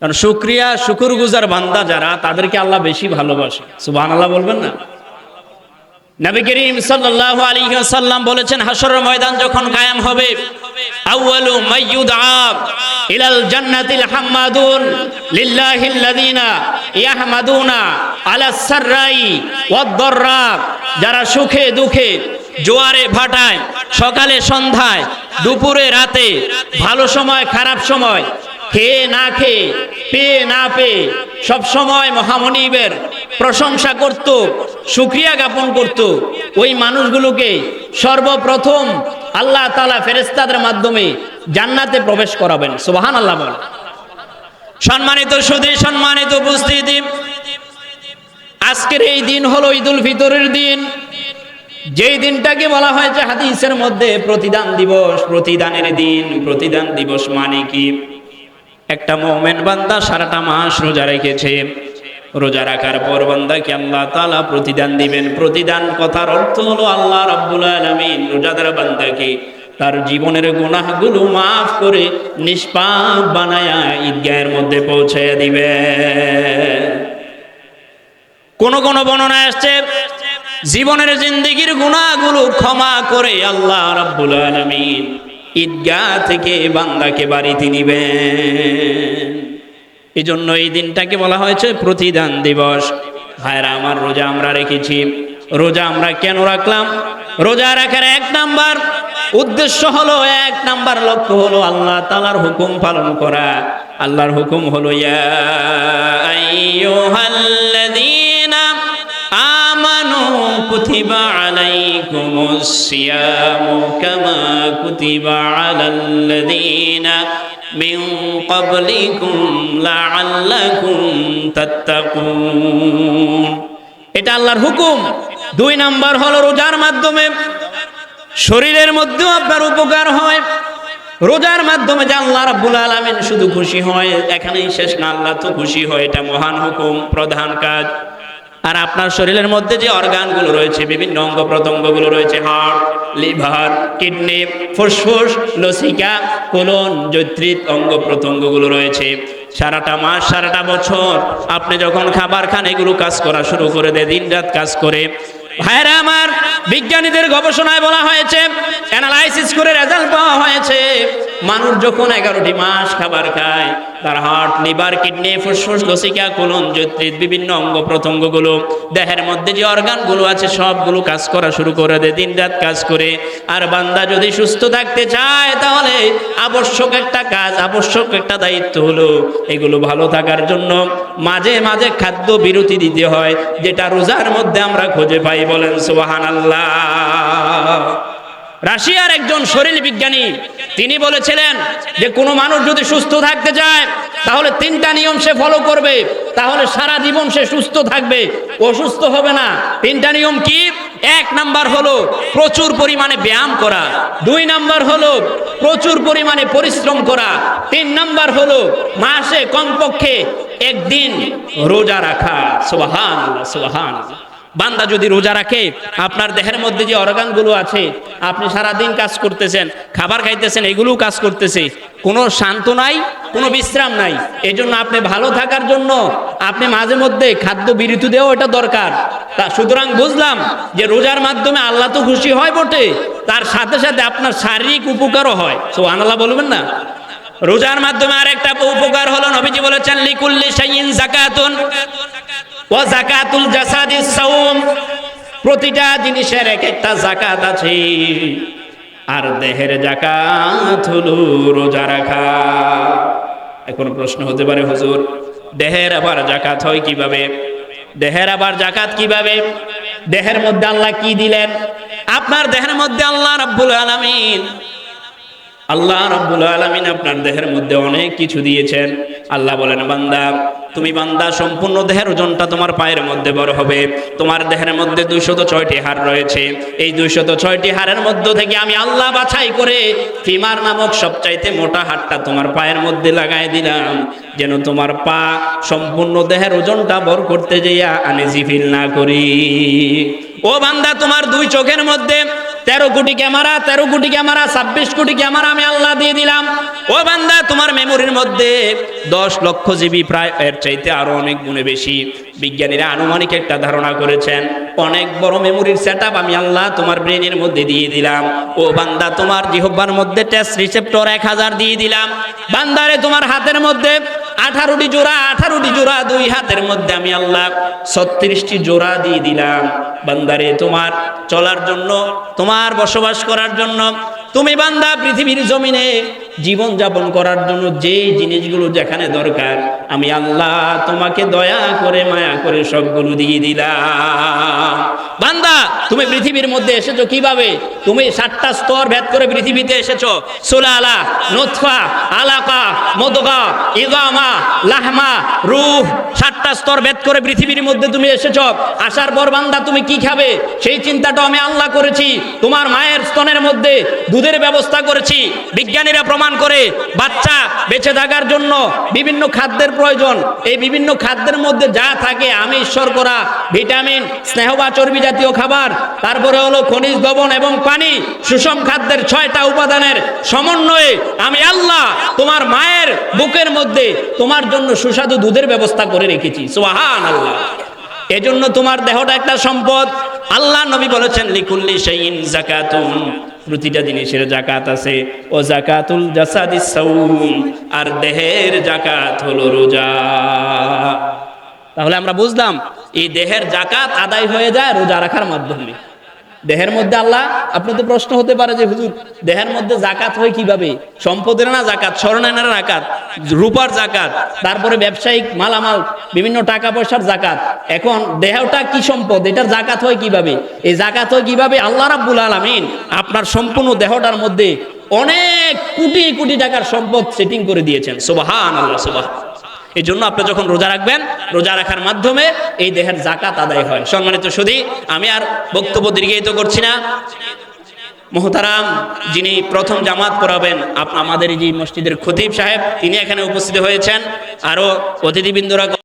কারণ শুকরগুজার বান্দা যারা, তাদেরকে আল্লাহ বেশি ভালোবাসে। সুবহানাল্লাহ বলবেন না? নবী করিম সাল্লাল্লাহু আলাইহি ওয়াসাল্লাম বলেছেন, হাশরের ময়দান যখন কায়েম হবে, আউয়ালু মাইয়ুদআ ইলাল জান্নাতিল হাম্মাদুন লিল্লাহিল্লাযিনা ইয়াহমাদুনা আলাস সাররাই ওয়াদ দাররা, যারা সুখে দুঃখে, জোয়ারে ভাটায়, সকালে সন্ধ্যায়, দুপুরে রাতে, ভালো সময় খারাপ সময়, খেয়ে না খেয়ে, পেয়ে না পেয়ে, সব সময় মহামনিবের প্রশংসা করত, শুকরিয়া জ্ঞাপন করত, ওই মানুষগুলোকে সর্বপ্রথম আল্লাহ তাআলা ফেরেশতাদের মাধ্যমে জান্নাতে প্রবেশ করাবেন। সুবহানাল্লাহ বলেন। সম্মানিত সুধী, সম্মানিত উপস্থিতি, আজকের এই দিন হলো ঈদুল ফিতরের দিন, যেই দিনটাকে বলা হয়েছে হাদিসের মধ্যে প্রতিদান দিবস, প্রতিদানের দিন। প্রতিদান দিবস মানে কি? একটা মুমিন বান্দা সারাটা মাস রোজা রেখেছে, রোজা রাখার পর বান্দাকে আল্লাহ তাআলা প্রতিদান দিবেন। প্রতিদান কথার অর্থ হলো আল্লাহ রাব্বুল আলামিন রোজাদার বান্দাকে তার জীবনের গুনাহগুলো মাফ করে নিষ্পাপ বানায়া ঈদগাহের মধ্যে পৌঁছে দিবে। কোন কোন বর্ণনায় আসছে, জীবনের জিন্দেগির গুনাহগুলো ক্ষমা করে আল্লাহ রাব্বুল আলামিন ঈদগাহ থেকে বান্দাকে বাড়িতে নিবেন। এই জন্য এই দিনটাকে বলা হয়েছে প্রতিদান দিবস। ভাইরা আমার, রোজা আমরা রেখেছি। রোজা আমরা কেন রাখলাম? রোজা রাখার এক নাম্বার উদ্দেশ্য হলো, এক নাম্বার লক্ষ্য হলো আল্লাহ তাআলার হুকুম পালন করা। আল্লাহর হুকুম হলো, ইয়া আইয়ুহাল্লাযীনা আমানু কুতিবা আলাইকুমুস সিয়ামু কামা কুতিবা আলাল্লাযীনা মিন ক্বাবলিকুম লাআল্লাকুম তাত্তাকুন। এটা আল্লাহর হুকুম। দুই নাম্বার হলো, রোজার মাধ্যমে শরীরের মধ্যেও আপনার উপকার হয়। রোজার মাধ্যমে যে আল্লাহ রাব্বুল আলামিন শুধু খুশি হয়, এখানেই শেষ না, আল্লাহ তো খুশি হয়, এটা মহান হুকুম, প্রধান কাজ। আর আপনার শরীরের মধ্যে যে অর্গানগুলো রয়েছে, বিভিন্ন অঙ্গ প্রত্যঙ্গগুলো রয়েছে, হার্ট, লিভার, কিডনি, ফুসফুস, লসিকা, কোলন, যকৃৎ, অঙ্গ প্রত্যঙ্গগুলো রয়েছে, সারাটা মাস সারাটা বছর আপনি যখন খাবার খান, এগুলো কাজ করা শুরু করে দেয়, দিন রাত কাজ করে। ভাইরা আমার, বিজ্ঞানীদের গবেষণায় বলা হয়েছে, অ্যানালাইসিস করে রেজাল্ট পাওয়া হয়েছে, মানুষ যখন 11টি মাস খাবার খায়, তার হার্ট, লিভার, কিডনি, ফুসফুস, লসিকা, কোলন, যকৃৎ, বিভিন্ন অঙ্গ প্রত্যঙ্গগুলো, দেহের মধ্যে যে অর্গানগুলো আছে সবগুলো কাজ করা শুরু করে দেয়, দিন রাত কাজ করে। আর বান্দা যদি সুস্থ থাকতে চায়, তাহলে আবশ্যক একটা কাজ, আবশ্যক একটা দায়িত্ব হলো এগুলো ভালো থাকার জন্য মাঝে মাঝে খাদ্য বিরতি দিতে হয়, যেটা রোজার মধ্যে আমরা খুঁজে পাই। বলেন সুবহানাল্লাহ। রাশিয়ার একজন শরীর বিজ্ঞানী তিনি বলেছিলেন যে কোনো মানুষ যদি সুস্থ থাকতে চায়, তাহলে 3টা নিয়ম সে ফলো করবে, তাহলে সারা জীবন সে সুস্থ থাকবে, অসুস্থ হবে না। 3টা নিয়ম কি? 1 নাম্বার হলো প্রচুর পরিমাণে ব্যায়াম করা, 2 নাম্বার হলো প্রচুর পরিমাণে পরিশ্রম করা, 3 নাম্বার হলো মাসে কমপক্ষে 1 দিন রোজা রাখা। সুবহানাল্লাহ, সুবহানাল্লাহ। বান্দা যদি রোজা রাখে, আপনার দেহের মধ্যে যে অর্গানগুলো আছে, আপনি সারা দিন কাজ করতেছেন, খাবার খাইতেছেন, এগুলো কাজ করতেছে, কোনো শান্ত নাই, কোনো বিশ্রাম নাই। এই জন্য আপনি ভালো থাকার জন্য আপনি মাঝে মধ্যে খাদ্য বিরতি দেওয়া এটা দরকার। তা সুতরাং বুঝলাম যে রোজার মাধ্যমে আল্লাহ তো খুশি হয় বটে, তার সাথে সাথে আপনার শারীরিক উপকারও হয়। সুবহানাল্লাহ বলবেন না? রোজার মাধ্যমে আরেকটা উপকার হলো, নবীজি বলেছেন, লিকুল্লি শাইইন যাকাতুন ওয়া যাকাতুল জাসাদিস সাওম। প্রতিটা জিনিসের এক একটা যাকাত আছে, আর দেহের যাকাত হলো রোজা রাখা। এখন প্রশ্ন হতে পারে, হুজুর দেহের আবার যাকাত হয় কিভাবে? দেহের আবার যাকাত কিভাবে? দেহের মধ্যে আল্লাহ কি দিলেন? আপনার দেহের মধ্যে আল্লাহ রাব্বুল আলামিন আপনার দেহের মধ্যে অনেক কিছু দিয়েছেন। আল্লাহ বলেন, বান্দা তুমি বান্দা সম্পূর্ণ দেহের ওজনটা তোমার পায়ের মধ্যে বড় হবে। তোমার দেহের মধ্যে 206টি হাড় রয়েছে। এই 206টি হাড়ের মধ্য থেকে আমি আল্লাহ বাছাই করে ফিমার নামক সবচাইতে মোটা হাড়টা তোমার পায়ের মধ্যে লাগাই দিলাম, যেন তোমার পা সম্পূর্ণ দেহের ওজনটা বড় করতে যাইয়া আনইজি ফিল না করি। ও বান্দা, তোমার 2 চোখের মধ্যে 13 কোটি ক্যামেরা, 26 কোটি ক্যামেরা আমি আল্লাহ দিয়ে দিলাম। ও বান্দা, তোমার মেমোরির মধ্যে 10 লক্ষ জিবি, প্রায় এর চাইতে আরো অনেক গুণে বেশি। বিজ্ঞানীরা আনুমানিক একটা ধারণা করেছেন, অনেক বড় মেমোরির সেটআপ আমি আল্লাহ তোমার ব্রেনের মধ্যে দিয়ে দিলাম। ও বান্দা, তোমার জিহ্বার মধ্যে টেস্ট রিসেপ্টর 1000 দিয়ে দিলাম। বান্দারে, তোমার হাতের মধ্যে 18টি জোড়া, 2 হাতের মধ্যে আমি আল্লাহ 36টি জোড়া দিয়ে দিলাম। বান্দারে, তোমার চলার জন্য, তোমার বসবাস করার জন্য, তুমি বান্দা পৃথিবীর জমিনে জীবন যাপন করার জন্য যে জিনিসগুলো যেখানে দরকার আমি আল্লাহ তোমাকে দয়া করে মায়া করে সবগুলো দিয়ে দিলাম। বান্দা, তুমি পৃথিবীর মধ্যে এসেছো কিভাবে? তুমি 7টা স্তর ভেদ করে পৃথিবীতে এসেছো। সুলালা, নুতফা, আলাকা, মুদগা, ইজামা, লাহমা, রূহ, 7টা স্তর ভেদ করে পৃথিবীর মধ্যে তুমি এসেছো। আসার পর বান্দা তুমি কি খাবে সেই চিন্তাটা আমি আল্লাহ করেছি। তোমার মায়ের স্তনের মধ্যে দুধের ব্যবস্থা করেছি। বিজ্ঞানীরা প্রমাণ করে বাচ্চা বেঁচে থাকার জন্য বিভিন্ন খাদ্যের প্রয়োজন। এই বিভিন্ন খাদ্যের মধ্যে যা থাকে আমিষ, শর্করা, ভিটামিন, স্নেহ বা চর্বি জাতীয় খাবার, তারপরে হলো খনিজ লবণ এবং পানি, সুষম খাদ্যের 6টা উপাদানের সমন্বয়ে আমি আল্লাহ তোমার মায়ের বুকের মধ্যে তোমার জন্য সুস্বাদু দুধের ব্যবস্থা করে রেখেছি। সুবহানাল্লাহ। এজন্য তোমার দেহটা একটা সম্পদ। আল্লাহ নবী বলেছেন, লিকুল্লি শাইইন যাকাতুন, প্রতিটা জিনিসের যাকাত আছে। ও যাকাতুল জাসাদিস সাওম, আর দেহের যাকাত হলো রোজা। তাহলে আমরা বুঝলাম এই দেহের যাকাত আদায় হয়ে যায় রোজা রাখার মাধ্যমে। দেহের মধ্যে আল্লাহ, আপনাদের প্রশ্ন হতে পারে যে হুজুর দেহের মধ্যে যাকাত হয় কিভাবে? সম্পদের না যাকাত, স্বর্ণের না যাকাত, রূপার যাকাত, তারপরে ব্যবসায়িক মালামাল, বিভিন্ন টাকা পয়সার যাকাত। এখন দেহটা কি সম্পদ, এটার যাকাত হয় কিভাবে? এই যাকাত হয় কিভাবে? আল্লাহ রাব্বুল আলামিন আপনার সম্পূর্ণ দেহটার মধ্যে অনেক কোটি কোটি টাকার সম্পদ সেটিং করে দিয়েছেন। সুবহানাল্লাহ, সুবহানাল্লাহ। এই জন্য আপনি যখন রোজা রাখবেন, রোজা রাখার মাধ্যমে এই দেহের যাকাত আদায় হয়। সম্মানিত সুধী, আমি আর বক্তব্য দীর্ঘায়িত করছি না। মুহতারাম, যিনি প্রথম জামাত পড়াবেন আমাদের এই যে মসজিদের খতিব সাহেব, তিনি এখানে উপস্থিত হয়েছেন। আরো অতিথিবৃন্দরা